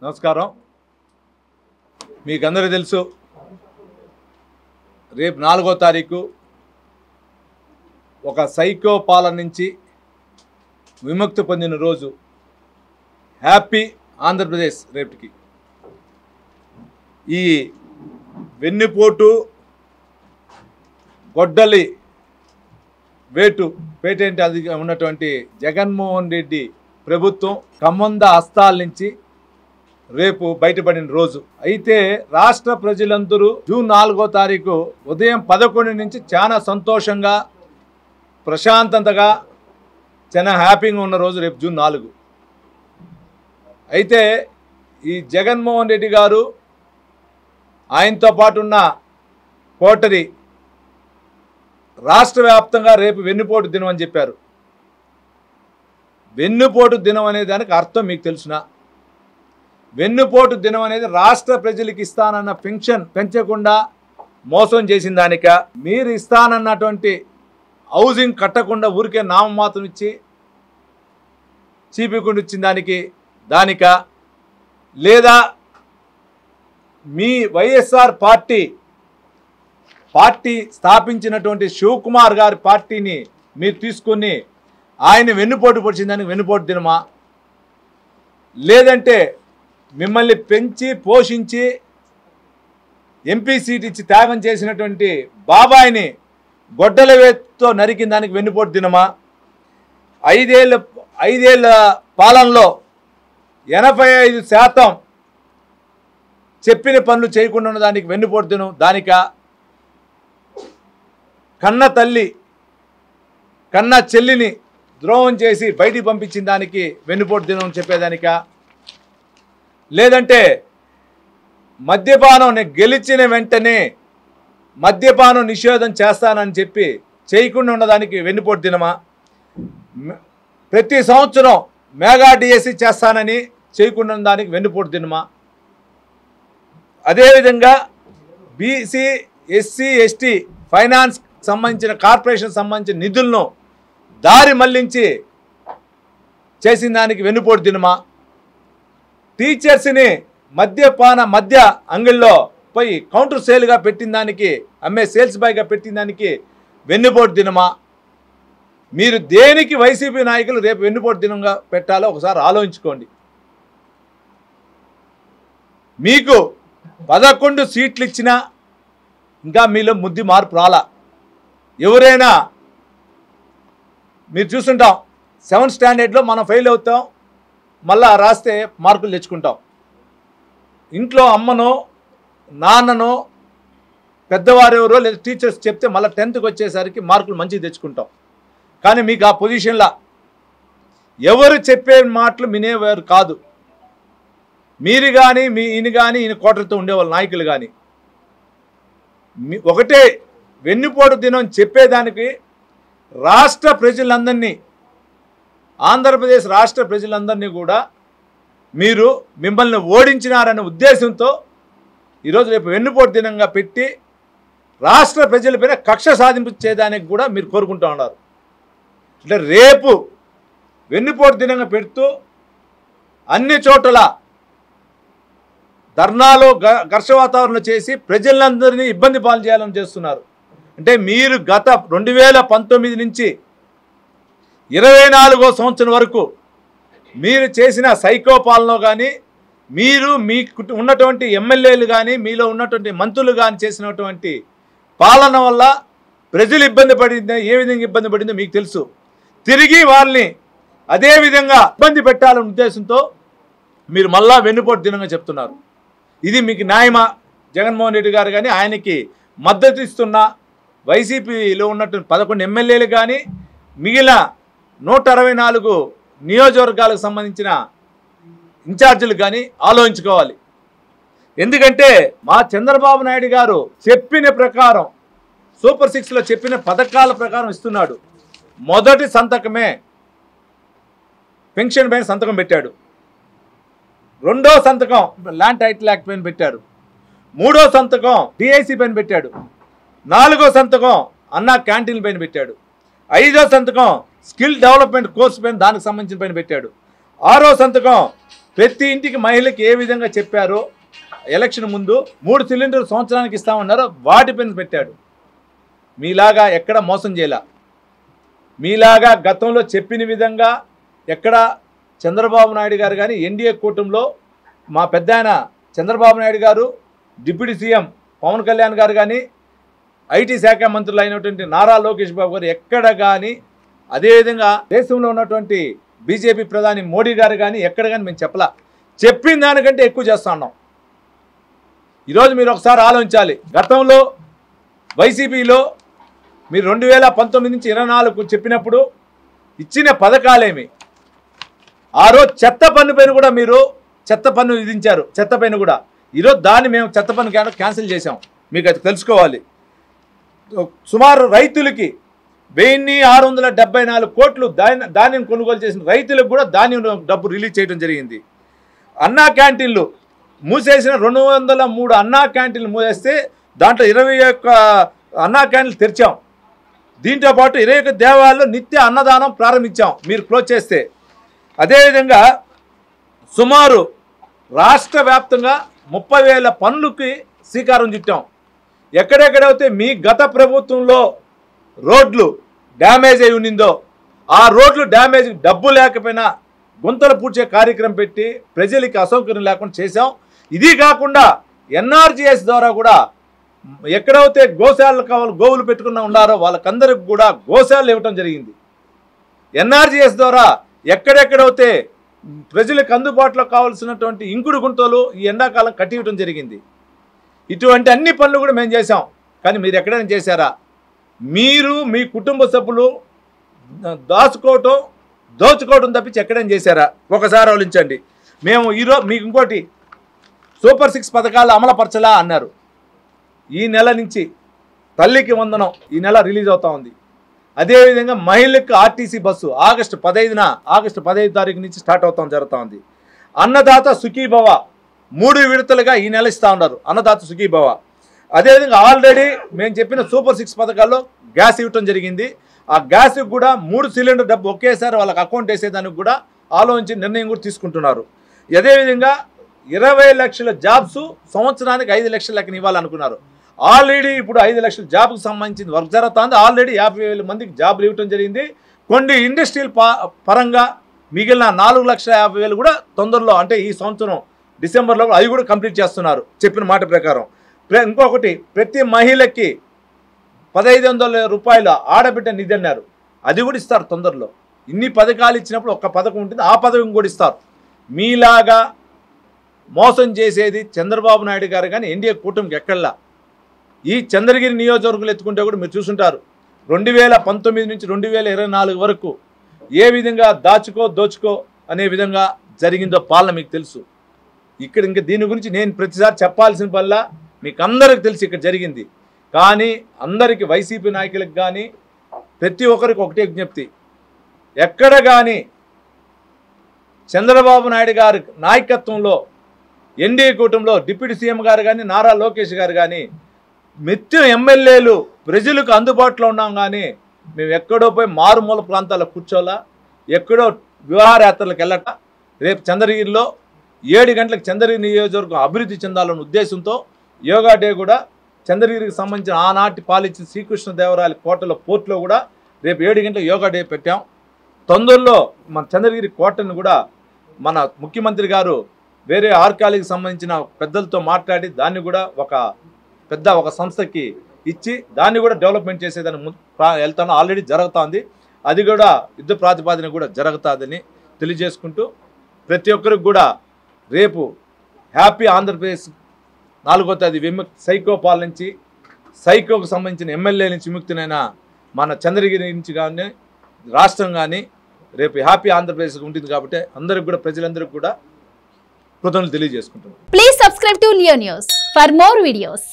నమస్కారం. మీకందరికీ తెలుసు, రేపు 4వ తారీఖు ఒక సైకో పాలన నుంచి విముక్తి పొందిన రోజు. హ్యాపీ ఆంధ్రప్రదేశ్. రేపటికి ఈ వెన్నుపోటు గొడ్డలి వేటు పేటెంట్ అది ఉన్నటువంటి జగన్మోహన్ రెడ్డి ప్రభుత్వం కమ్మంద హస్తాల నుంచి రేపు బయటపడిన రోజు. అయితే రాష్ట్ర ప్రజలందరూ జూన్ 4వ తారీఖు ఉదయం 11 నుంచి చాలా సంతోషంగా ప్రశాంతతగా చాలా హ్యాపీగా ఉన్న రోజు రేపు జూన్ 4. అయితే ఈ జగన్మోహన్ రెడ్డి గారు ఆయనతో పాటు ఉన్న కోటరి రాష్ట్ర వ్యాప్తంగా రేపు వెన్నుపోటు దినం అని చెప్పారు. వెన్నుపోటు దినం అనే దానికి అర్థం మీకు తెలుసునా? వెన్నుపోటు దినం అనేది రాష్ట్ర ప్రజలకు ఇస్తానన్న పెన్షన్ పెంచకుండా మోసం చేసిన దానిక, మీరు ఇస్తానన్నటువంటి హౌసింగ్ కట్టకుండా ఊరికే నామమాత్రం ఇచ్చి చీపికుండా ఇచ్చిన దానిక, లేదా మీ వైఎస్ఆర్ పార్టీ స్థాపించినటువంటి శివకుమార్ గారి పార్టీని మీరు తీసుకొని ఆయన వెన్నుపోటు పొడిచిన దానికి వెన్నుపోటు దినమా? లేదంటే మిమ్మల్ని పెంచి పోషించి ఎంపీ సీట్ ఇచ్చి త్యాగం చేసినటువంటి బాబాయిని గొడ్డల వేత్తో నరికిన దానికి వెన్నుపోటు దినమా? 5 ఏళ్ళ పాలనలో 85% చెప్పిన పనులు చేయకుండా ఉన్న దానికి వెన్నుపోటు దినం దానిక? కన్న తల్లి కన్న చెల్లిని ద్రోహం చేసి బయటికి పంపించిన దానికి వెన్నుపోటు దినం చెప్పేదానిక? లేదంటే మద్యపానం గెలిచిన వెంటనే మద్యపానం నిషేధం చేస్తానని చెప్పి చేయకుండా ఉన్నదానికి వెన్నుపోటు దినమా? ప్రతి సంవత్సరం మెగా డిఎస్సి చేస్తానని చేయకుండా దానికి వెన్నుపోటు దినమా? అదేవిధంగా బీసీ ఎస్సీ ఎస్టీ ఫైనాన్స్ సంబంధించిన కార్పొరేషన్ సంబంధించిన నిధులను దారి మళ్లించి చేసిన దానికి వెన్నుపోటు దినమా? టీచర్స్ని మద్య అంగిల్లో పోయి కౌంటర్ సేల్గా పెట్టిన దానికి, అమ్మే సేల్స్ బాయ్గా పెట్టిన దానికి వెన్నుపోటు దినమా? మీరు దేనికి వైసీపీ నాయకులు రేపు వెన్నుపోటు దినంగా పెట్టాలో ఒకసారి ఆలోచించుకోండి. మీకు 11 సీట్లు ఇచ్చినా ఇంకా మీలో ముద్ది మార్పు రాలా. ఎవరైనా మీరు చూస్తుంటాం, 7th స్టాండర్డ్లో మనం ఫెయిల్ అవుతాం, మళ్ళా రాస్తే మార్కులు తెచ్చుకుంటాం. ఇంట్లో అమ్మనో నాన్ననో పెద్దవారు ఎవరో లేదా టీచర్స్ చెప్తే మళ్ళీ 10th వచ్చేసరికి మార్కులు మంచిగా తెచ్చుకుంటాం. కానీ మీకు ఆ పొజిషన్లో ఎవరు చెప్పే మాటలు వినేవారు కాదు. మీరు కానీ ఈయన కోటలతో ఉండేవాళ్ళు నాయకులు కానీ ఒకటే వెన్నుపోటు దినం చెప్పేదానికి రాష్ట్ర ప్రజలందరినీ, ఆంధ్రప్రదేశ్ రాష్ట్ర ప్రజలందరినీ కూడా మిమ్మల్ని ఓడించినారనే ఉద్దేశంతో ఈరోజు రేపు వెన్నుపోటు దినంగా పెట్టి రాష్ట్ర ప్రజలపైన కక్ష సాధింపు చేయడానికి కూడా మీరు కోరుకుంటూ ఉన్నారు. అంటే రేపు వెన్నుపోటు దినంగా పెడుతూ అన్ని చోట్ల ధర్నాలు ఘర్ష వాతావరణం చేసి ప్రజలందరినీ ఇబ్బంది పాలు చేయాలని చేస్తున్నారు. అంటే మీరు గత 2019 నుంచి 24వ సంవత్సరం వరకు మీరు చేసిన సైకో పాలన కానీ, మీరు మీకు ఉన్నటువంటి ఎమ్మెల్యేలు కానీ, మీలో ఉన్నటువంటి మంత్రులు కానీ చేసినటువంటి పాలన వల్ల ప్రజలు ఇబ్బంది పడిందో, ఏ విధంగా ఇబ్బంది పడిందో మీకు తెలుసు. తిరిగి వాళ్ళని అదేవిధంగా ఇబ్బంది పెట్టాలనే ఉద్దేశంతో మీరు మళ్ళా వెన్నుపోటు దినంగా చెప్తున్నారు. ఇది మీకు న్యాయమా? జగన్మోహన్ రెడ్డి గారు కానీ, ఆయనకి మద్దతు ఇస్తున్న వైసీపీలో ఉన్నటువంటి 11 ఎమ్మెల్యేలు కానీ, మిగిలిన 164 నియోజకవర్గాలకు సంబంధించిన ఇన్ఛార్జీలు కానీ ఆలోచించుకోవాలి. ఎందుకంటే మా చంద్రబాబు నాయుడు గారు చెప్పిన ప్రకారం సూపర్ 6లో చెప్పిన పథకాల ప్రకారం ఇస్తున్నాడు. మొదటి సంతకమే పెన్షన్ పైన సంతకం పెట్టాడు. 2వ సంతకం ల్యాండ్ టైటిల్ యాక్ట్ పైన పెట్టాడు. 3వ సంతకం డిఐసి పైన పెట్టాడు. 4వ సంతకం అన్నా క్యాంటీన్ పైన పెట్టాడు. 5వ సంతకం స్కిల్ డెవలప్మెంట్ కోర్సు పైన దానికి సంబంధించిన పైన పెట్టాడు. 6వ సంతకం ప్రతి ఇంటికి మహిళకి ఏ విధంగా చెప్పారో ఎలక్షన్ ముందు 3 సిలిండర్లు సంవత్సరానికి ఇస్తామన్నారో వాటిపైన పెట్టాడు. మీలాగా ఎక్కడ మోసం చేయాల, మీలాగా గతంలో చెప్పిన విధంగా ఎక్కడ చంద్రబాబు నాయుడు గారు కానీ ఎన్డీఏ కూటమిలో మా పెద్ద ఆయన చంద్రబాబు నాయుడు గారు, డిప్యూటీ సీఎం పవన్ కళ్యాణ్ గారు కానీ, ఐటీ శాఖ మంత్రులు అయినటువంటి నారా లోకేష్ బాబు గారు ఎక్కడ కానీ, అదేవిధంగా దేశంలో ఉన్నటువంటి బీజేపీ ప్రధాని మోడీ గారు కానీ ఎక్కడ కానీ మేము చెప్పిన దానికంటే ఎక్కువ చేస్తూ ఉన్నాం. ఈరోజు మీరు ఒకసారి ఆలోచించాలి. గతంలో వైసీపీలో మీరు 2019 నుంచి 24 చెప్పినప్పుడు ఇచ్చిన పథకాలేమి, ఆ రోజు చెత్త పన్ను పైన కూడా మీరు చెత్త పన్ను విధించారు. చెత్త పైన కూడా ఈరోజు దాన్ని మేము చెత్త పన్ను క్యాన్సిల్ చేసాం. మీకు అది తెలుసుకోవాలి. సుమారు రైతులకి 1674 కోట్లు ధాన్యం కొనుగోలు చేసిన రైతులకు కూడా ధాన్యం డబ్బు రిలీజ్ చేయడం జరిగింది. అన్నా క్యాంటీన్లు మూసేసిన 203 అన్నా క్యాంటీన్లు మూసేస్తే దాంట్లో 21 అన్నా క్యాంటీన్లు తెరిచాం. దీంతో పాటు 21 దేవాలయాల్లో నిత్య అన్నదానం ప్రారంభించాం మీరు క్లోజ్ చేస్తే. అదేవిధంగా సుమారు రాష్ట్ర వ్యాప్తంగా 30,000 పనులకి శ్రీకారం చుట్టాం. ఎక్కడెక్కడైతే మీ గత ప్రభుత్వంలో రోడ్లు డ్యామేజ్ అయి ఉన్నిందో ఆ రోడ్లు డ్యామేజ్ డబ్బు లేకపోయినా గుంతలు పూడ్చే కార్యక్రమం పెట్టి ప్రజలకి అసౌకర్యం లేకుండా చేశాం. ఇది కాకుండా ఎన్ఆర్జీఎస్ ద్వారా కూడా ఎక్కడైతే గోశాలలు కావాలి గోవులు పెట్టుకున్న ఉన్నారో వాళ్ళకందరికి కూడా గోశాలలు ఇవ్వటం జరిగింది. ఎన్ఆర్జీఎస్ ద్వారా ఎక్కడెక్కడైతే ప్రజలకు అందుబాటులో కావాల్సినటువంటి ఇంకుడు గుంతలు ఈ ఎండాకాలం కట్టివ్వటం జరిగింది. ఇటువంటి అన్ని పనులు కూడా మేము చేసాం. కానీ మీరు ఎక్కడైనా చేశారా? మీరు మీ కుటుంబ సభ్యులు దోచుకోవడం తప్పించి ఎక్కడైనా చేశారా? ఒకసారి ఆలోచించండి. మేము ఈరోజు మీకు ఇంకోటి సూపర్ 6 పథకాలు అమలుపరచలా అన్నారు. ఈ నెల నుంచి తల్లికి వందనం ఈ నెల రిలీజ్ అవుతా ఉంది. అదేవిధంగా మహిళలకు ఆర్టీసీ బస్సు ఆగస్టు 15 తారీఖు నుంచి స్టార్ట్ జరుగుతూ ఉంది. అన్నదాత సుఖీభవ 3 విడతలుగా ఈ నెల ఇస్తూ ఉన్నారు. అన్నదాత సుఖీభవ. అదేవిధంగా ఆల్రెడీ మేము చెప్పిన సూపర్ 6 పథకాల్లో గ్యాస్ ఇవ్వటం జరిగింది. ఆ గ్యాస్కి కూడా 3 సిలిండర్ డబ్బు ఒకేసారి వాళ్ళకి అకౌంట్ వేసేదానికి కూడా ఆలోచించి నిర్ణయం కూడా తీసుకుంటున్నారు. అదేవిధంగా 20 లక్షల జాబ్స్ సంవత్సరానికి 5 లక్షల లెక్కన ఇవ్వాలనుకున్నారు. ఆల్రెడీ ఇప్పుడు 5 లక్షల జాబ్కు సంబంధించిన వర్క్ జరుగుతుంది. ఆల్రెడీ 50,000 మందికి జాబ్లు ఇవ్వటం జరిగింది. కొన్ని ఇండస్ట్రియల్ పరంగా మిగిలిన 4,50,000 కూడా తొందరలో అంటే ఈ సంవత్సరం డిసెంబర్లో అవి కూడా కంప్లీట్ చేస్తున్నారు చెప్పిన మాట ప్రకారం. ఇంకొకటి ప్రతి మహిళకి 1,500 రూపాయల ఆడబిడ్డ నిధి అన్నారు. అది కూడా ఇస్తారు తొందరలో. ఇన్ని పథకాలు ఇచ్చినప్పుడు ఒక్క పథకం ఉంటుంది, ఆ పథకం కూడా ఇస్తారు. మీలాగా మోసం చేసేది చంద్రబాబు నాయుడు గారు కానీ ఎన్డీఏ కూటమికి ఎక్కడలా. ఈ చంద్రగిరి నియోజకవర్గంలో ఎత్తుకుంటే కూడా మీరు చూసుంటారు 2019 నుంచి 2024 వరకు ఏ విధంగా దోచుకో అనే విధంగా జరిగిందో పాలన మీకు తెలుసు. ఇక్కడ ఇంకా దీని గురించి నేను ప్రతిసారి చెప్పాల్సిన వల్ల మీకు అందరికి తెలిసి ఇక్కడ జరిగింది. కానీ అందరికీ వైసీపీ నాయకులకు కానీ ప్రతి ఒక్కరికి ఒకటే విజ్ఞప్తి, ఎక్కడ కానీ చంద్రబాబు నాయుడు గారి నాయకత్వంలో ఎన్డీఏ కూటమిలో డిప్యూటీ సీఎం గారు కానీ నారా లోకేష్ గారు కానీ మెత్తిన ఎమ్మెల్యేలు ప్రజలకు అందుబాటులో ఉన్నాం. కానీ మేము ఎక్కడో పోయి మారుమూల ప్రాంతాల్లో కూర్చోలా, ఎక్కడో విహారయాత్రలకు వెళ్ళట. రేపు చంద్రగిరిలో 7 గంటలకు చంద్రగిరి నియోజకవర్గం అభివృద్ధి చెందాలన్న ఉద్దేశంతో యోగా డే కూడా చంద్రగిరికి సంబంధించిన ఆనాటి పాలించిన శ్రీకృష్ణదేవరాయల కోటలో పోర్టులో కూడా రేపు 7 గంటలకు యోగా డే పెట్టాం. తొందరలో మన చంద్రగిరి కోటను కూడా మన ముఖ్యమంత్రి గారు వేరే ఆర్కాలజీకి సంబంధించిన పెద్దలతో మాట్లాడి దాన్ని కూడా ఒక సంస్థకి ఇచ్చి దాన్ని కూడా డెవలప్మెంట్ చేసేదాన్ని వెళ్తాను. ఆల్రెడీ జరుగుతుంది. అది కూడా యుద్ధ ప్రాతిపాదన కూడా జరుగుతుందని తెలియజేసుకుంటూ ప్రతి ఒక్కరికి కూడా రేపు హ్యాపీ ఆంధ్రప్రదేశ్ 4వ తేదీ సైకో పాల నుంచి సైకోకు సంబంధించిన ఎమ్మెల్యే నుంచి విముక్తినైన మన చంద్రగిరి నుంచి కానీ రాష్ట్రం కానీ రేపు హ్యాపీ ఆంధ్రప్రదేశ్ ఉంటుంది. కాబట్టి అందరికి కూడా ప్రజలందరికీ కూడా కృతజ్ఞతలు తెలియజేసుకుంటున్నాను. Please subscribe to Leo news for more videos.